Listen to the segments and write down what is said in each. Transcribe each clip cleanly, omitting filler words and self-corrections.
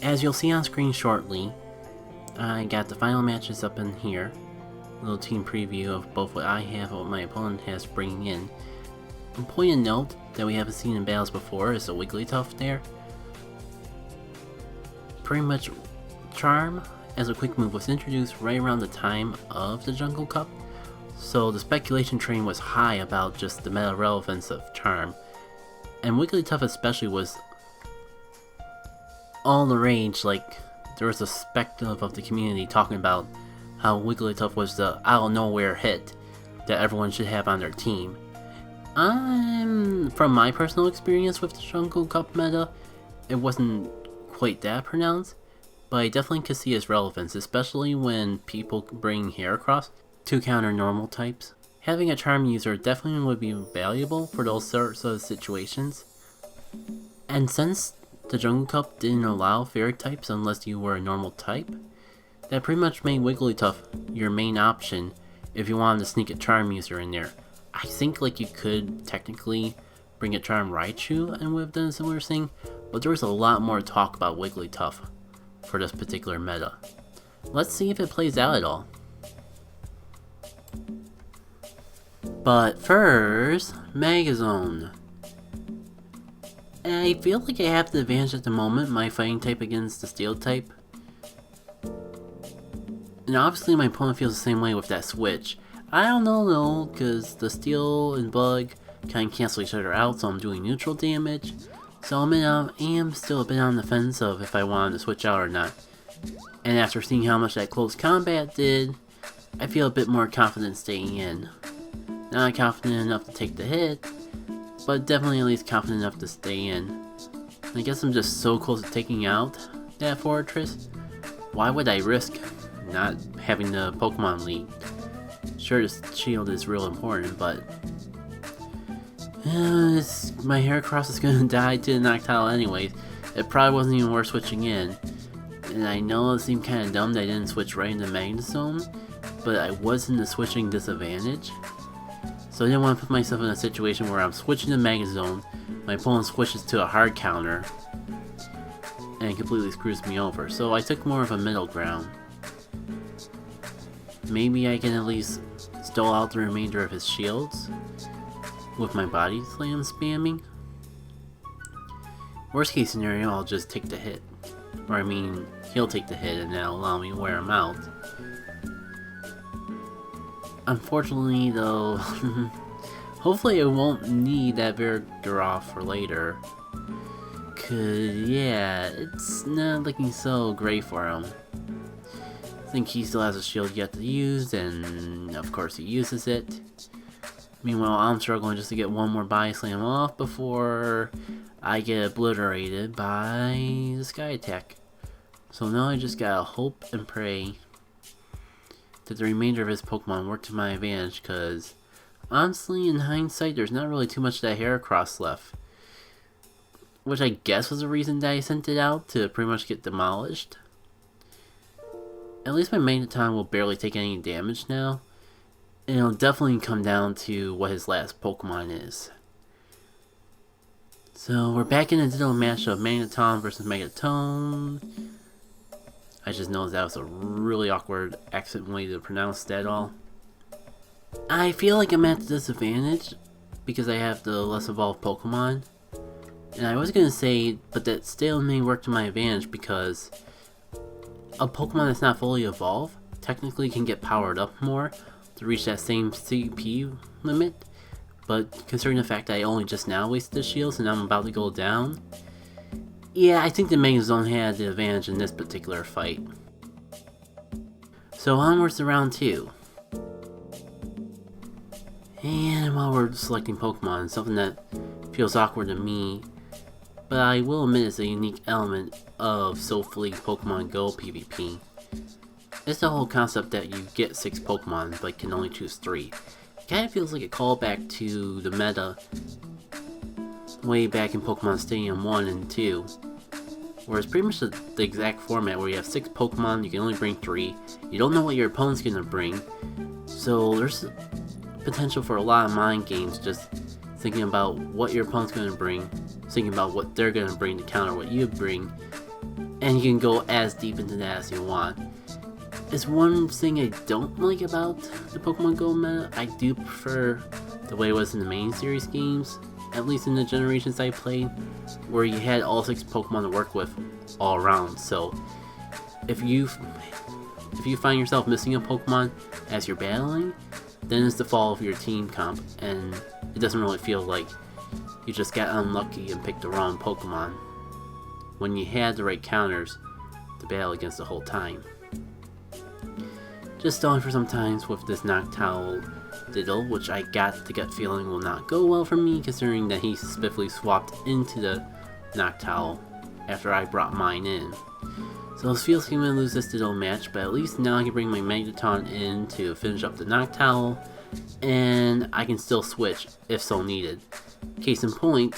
As you'll see on screen shortly, I got the final matches up in here. A little team preview of both what I have and what my opponent has bringing in. Important note that we haven't seen in battles before is a Wigglytuff there. Pretty much Charm, as a quick move, was introduced right around the time of the Jungle Cup, so the speculation train was high about just the meta relevance of Charm. And Wigglytuff especially was all the rage. Like, there was a speculative of the community talking about how Wigglytuff was the out of nowhere hit that everyone should have on their team. From my personal experience with the Jungle Cup meta, it wasn't quite that pronounced, but I definitely could see its relevance, especially when people bring Heracross to counter normal types. Having a Charm user definitely would be valuable for those sorts of situations. And since the Jungle Cup didn't allow fairy types unless you were a normal type, that pretty much made Wigglytuff your main option if you wanted to sneak a Charm user in there. I think like you could technically bring a Charm Raichu and would have done a similar thing, but there was a lot more talk about Wigglytuff for this particular meta. Let's see if it plays out at all. But first, Megazone. I feel like I have the advantage at the moment, my fighting type against the steel type. And obviously my opponent feels the same way with that switch. I don't know though, because the steel and bug kind of cancel each other out, so I'm doing neutral damage. So I am still a bit on the fence of if I wanted to switch out or not. And after seeing how much that close combat did, I feel a bit more confident staying in. Not confident enough to take the hit, but definitely at least confident enough to stay in. I guess I'm just so close to taking out that fortress. Why would I risk not having the Pokemon lead? Sure, this shield is real important, but my Heracross is gonna die to the Noctowl anyways. It probably wasn't even worth switching in. And I know it seemed kinda dumb that I didn't switch right into Magnezone, but I was in the switching disadvantage. So I didn't want to put myself in a situation where I'm switching to Magnezone, my opponent switches to a hard counter, and it completely screws me over. So I took more of a middle ground. Maybe I can at least stall out the remainder of his shields with my body slam spamming. Worst case scenario, I'll just take the hit. Or I mean, he'll take the hit and that'll allow me to wear him out. Unfortunately though, hopefully I won't need that Vigoroth for later. Cause yeah, it's not looking so great for him. I think he still has a shield yet to use, and of course he uses it. Meanwhile, I'm struggling just to get one more body slam off before I get obliterated by the Sky Attack. So now I just gotta hope and pray that the remainder of his Pokemon work to my advantage, because honestly, in hindsight, there's not really too much of that Heracross left. Which I guess was the reason that I sent it out, to pretty much get demolished. At least my Magneton will barely take any damage now. And it'll definitely come down to what his last Pokemon is. So we're back in a digital match of Magneton versus Megatone. I just noticed that was a really awkward accent way to pronounce that all. I feel like I'm at a disadvantage because I have the less evolved Pokemon. And I was gonna say, but that still may work to my advantage because a Pokemon that's not fully evolved technically can get powered up more to reach that same CP limit. But considering the fact that I only just now wasted the shields and I'm about to go down, yeah, I think the Megazone had the advantage in this particular fight. So onwards to round 2. And while we're selecting Pokemon, something that feels awkward to me, but I will admit it's a unique element of Soul League Pokemon Go PvP. It's the whole concept that you get 6 Pokemon but can only choose 3. It kinda feels like a callback to the meta way back in Pokemon Stadium 1 and 2. Where it's pretty much the exact format where you have 6 Pokemon, you can only bring 3, you don't know what your opponent's gonna bring, so there's potential for a lot of mind games just thinking about what your opponent's gonna bring, thinking about what they're gonna bring to counter what you bring, and you can go as deep into that as you want. It's one thing I don't like about the Pokemon Go meta. I do prefer the way it was in the main series games, at least in the generations I played, where you had all 6 Pokemon to work with all around. So if you find yourself missing a Pokemon as you're battling, then it's the fall of your team comp, and it doesn't really feel like you just got unlucky and picked the wrong Pokemon when you had the right counters to battle against the whole time. Just stalling for some times with this Noctowl Diddle, which I got the gut feeling will not go well for me, considering that he spiffly swapped into the Noctowl after I brought mine in. So it feels like I'm going to lose this Diddle match, but at least now I can bring my Magneton in to finish up the Noctowl, and I can still switch if so needed. Case in point,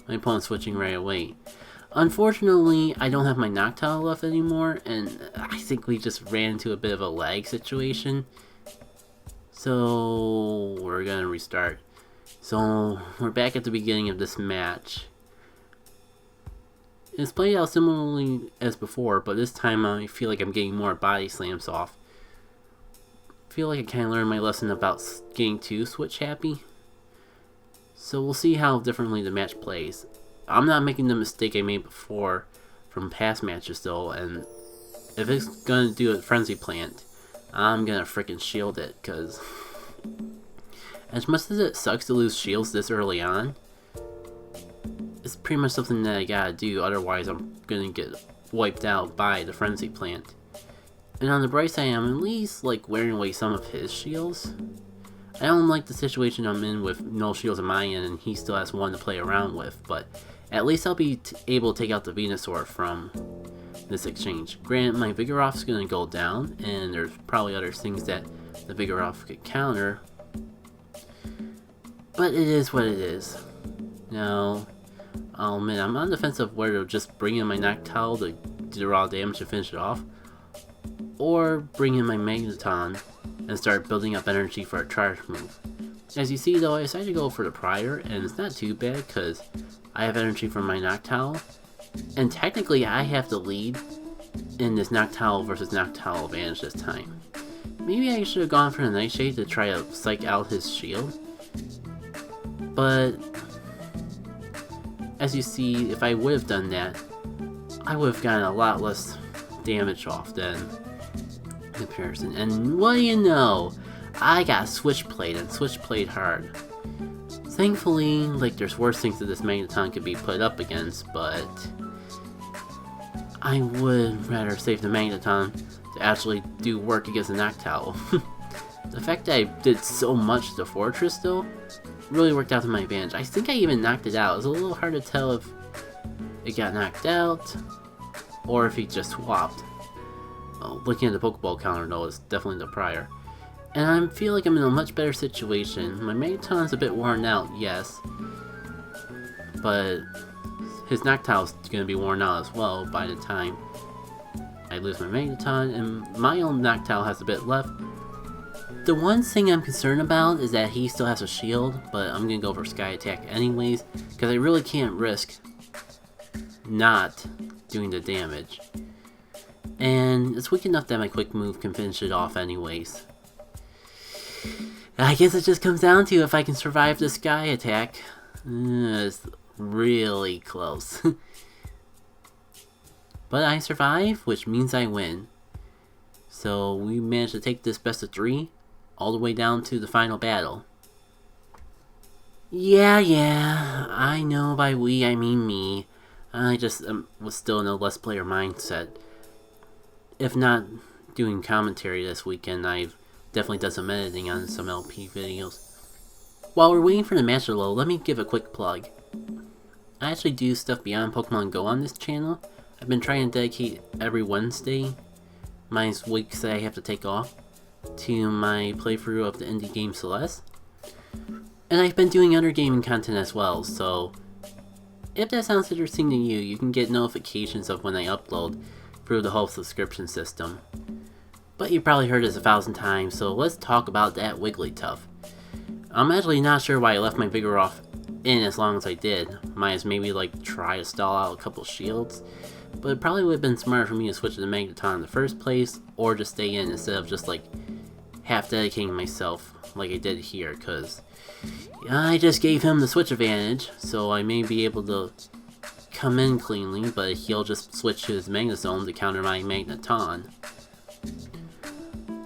my opponent's switching right away. Unfortunately, I don't have my Noctowl left anymore, and I think we just ran into a bit of a lag situation. So we're gonna restart. So we're back at the beginning of this match. It's played out similarly as before, but this time I feel like I'm getting more body slams off. I feel like I kind of learned my lesson about getting too switch happy. So we'll see how differently the match plays. I'm not making the mistake I made before from past matches though, and if it's gonna do a Frenzy Plant, I'm gonna freaking shield it, cause as much as it sucks to lose shields this early on, it's pretty much something that I gotta do, otherwise I'm gonna get wiped out by the Frenzy Plant. And on the bright side, I'm at least like wearing away some of his shields. I don't like the situation I'm in with no shields on my end and he still has one to play around with, but at least I'll be able to take out the Venusaur from this exchange. Granted, my Vigoroth's going to go down, and there's probably other things that the Vigoroth could counter, but it is what it is. Now, I'll admit, I'm on the fence of whether to just bring in my Noctowl to do the raw damage to finish it off, or bring in my Magneton and start building up energy for a charge move. As you see though, I decided to go for the Prior, and it's not too bad because I have energy from my Noctowl, and technically I have the lead in this Noctowl versus Noctowl advantage this time. Maybe I should have gone for the Nightshade to try to psych out his shield, but as you see, if I would have done that, I would have gotten a lot less damage off than comparison. And what do you know? I got switchplayed and switchplayed hard. Thankfully, like, there's worse things that this Magneton could be put up against, but I would rather save the Magneton to actually do work against the Noctowl. The fact that I did so much to the Fortress though really worked out to my advantage. I think I even knocked it out. It was a little hard to tell if it got knocked out or if he just swapped. Looking at the Pokeball counter though, it's definitely the Prior. And I feel like I'm in a much better situation. My Magneton's a bit worn out, yes, but his Noctowl's gonna be worn out as well by the time I lose my Magneton, and my own Noctowl has a bit left. The one thing I'm concerned about is that he still has a shield, but I'm gonna go for Sky Attack anyways, because I really can't risk not doing the damage. And it's weak enough that my quick move can finish it off anyways. I guess it just comes down to if I can survive the Sky Attack. It's really close. But I survive, which means I win. So we managed to take this best of 3 all the way down to the final battle. Yeah, I know by we I mean me. I just was still in a less player mindset. If not doing commentary this weekend, I've definitely done some editing on some LP videos. While we're waiting for the match to load, let me give a quick plug. I actually do stuff beyond Pokemon Go on this channel. I've been trying to dedicate every Wednesday, minus weeks that I have to take off, to my playthrough of the indie game Celeste. And I've been doing other gaming content as well, so if that sounds interesting to you, you can get notifications of when I upload through the whole subscription system. But you probably heard this 1,000 times, so let's talk about that Wigglytuff. I'm actually not sure why I left my Vigoroth in as long as I did. Might as maybe like try to stall out a couple shields. But it probably would have been smarter for me to switch to the Magneton in the first place, or just stay in instead of just like half dedicating myself like I did here, because I just gave him the switch advantage, so I may be able to come in cleanly, but he'll just switch to his Magnezone to counter my Magneton.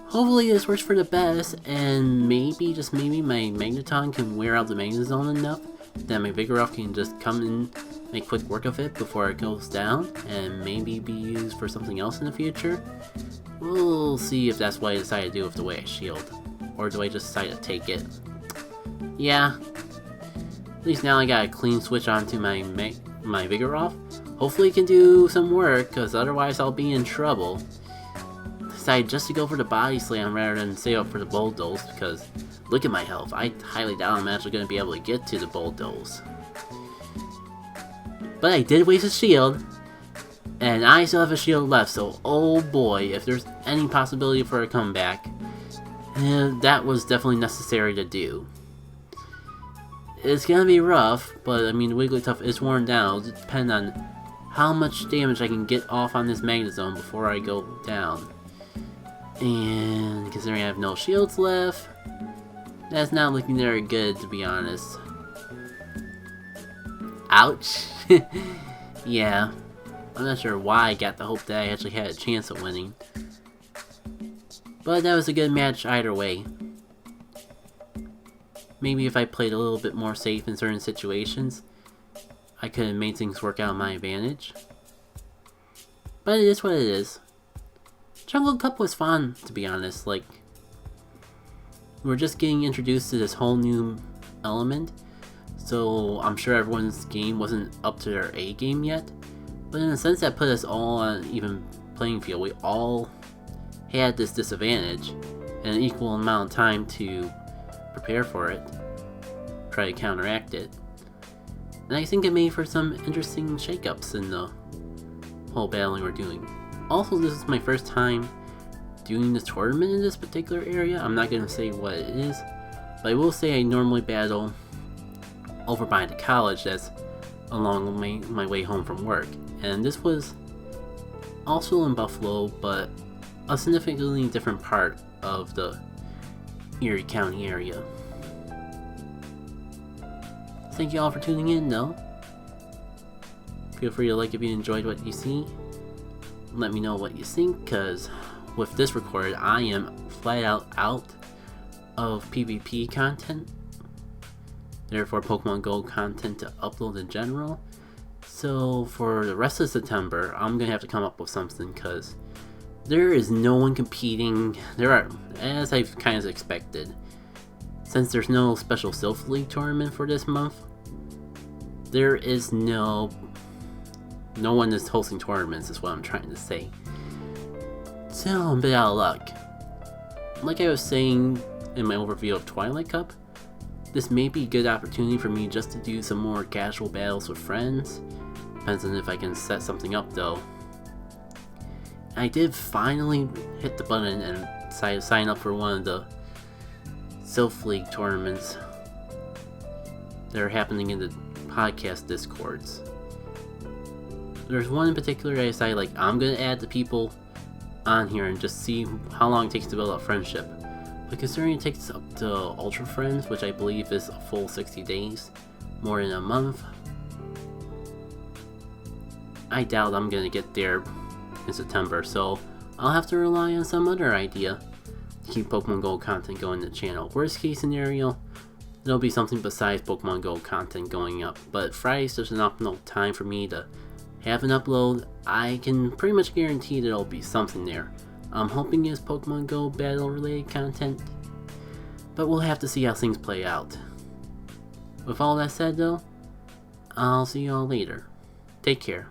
Hopefully this works for the best, and maybe, just maybe, my Magneton can wear out the Magnezone enough that my Vigoroth can just come in, make quick work of it before it goes down, and maybe be used for something else in the future. We'll see if that's what I decide to do with the way I shield. Or do I just decide to take it? Yeah. At least now I got a clean switch onto my Vigoroth. Hopefully it can do some work, because otherwise I'll be in trouble. Decided just to go for the Body Slam rather than save up for the Bulldoze, because look at my health. I highly doubt I'm actually going to be able to get to the Bulldoze. But I did waste a shield, and I still have a shield left, so oh boy, if there's any possibility for a comeback, that was definitely necessary to do. It's gonna be rough, but I mean, Wigglytuff is worn down. It'll depend on how much damage I can get off on this Magnezone before I go down. And considering I have no shields left, that's not looking very good, to be honest. Ouch. Yeah, I'm not sure why I got the hope that I actually had a chance of winning. But that was a good match either way. Maybe if I played a little bit more safe in certain situations, I could have made things work out in my advantage. But it is what it is. Jungle Cup was fun, to be honest. Like, we're just getting introduced to this whole new element, so I'm sure everyone's game wasn't up to their A game yet. But in a sense, that put us all on an even playing field. We all had this disadvantage and an equal amount of time to prepare for it, try to counteract it. And I think it made for some interesting shakeups in the whole battling we're doing. Also, this is my first time doing this tournament in this particular area. I'm not going to say what it is, but I will say I normally battle over by the college that's along my way home from work. And this was also in Buffalo, but a significantly different part of the Erie County area. Thank you all for tuning in, though. Feel free to like if you enjoyed what you see. Let me know what you think, because with this recorded, I am flat out of PvP content. Therefore, Pokemon Go content to upload in general. So for the rest of September, I'm going to have to come up with something, because there is no one competing. There are, as I've kind of expected, since there's no special Sylph League tournament for this month, there is no one is hosting tournaments, is what I'm trying to say. So I'm a bit out of luck. Like I was saying in my overview of Twilight Cup, this may be a good opportunity for me just to do some more casual battles with friends. Depends on if I can set something up, though. I did finally hit the button and decide to sign up for one of the Sylph League tournaments that are happening in the podcast discords. There's one in particular I decided, like, I'm gonna add the people on here and just see how long it takes to build up friendship. But considering it takes up to Ultra Friends, which I believe is a full 60 days, more than a month, I doubt I'm gonna get there in September, so I'll have to rely on some other idea to keep Pokemon Go content going to the channel. Worst case scenario, there'll be something besides Pokemon Go content going up, but Friday's such an optimal time for me to have an upload. I can pretty much guarantee that there'll be something there. I'm hoping it's Pokemon Go battle related content, but we'll have to see how things play out. With all that said though, I'll see y'all later. Take care.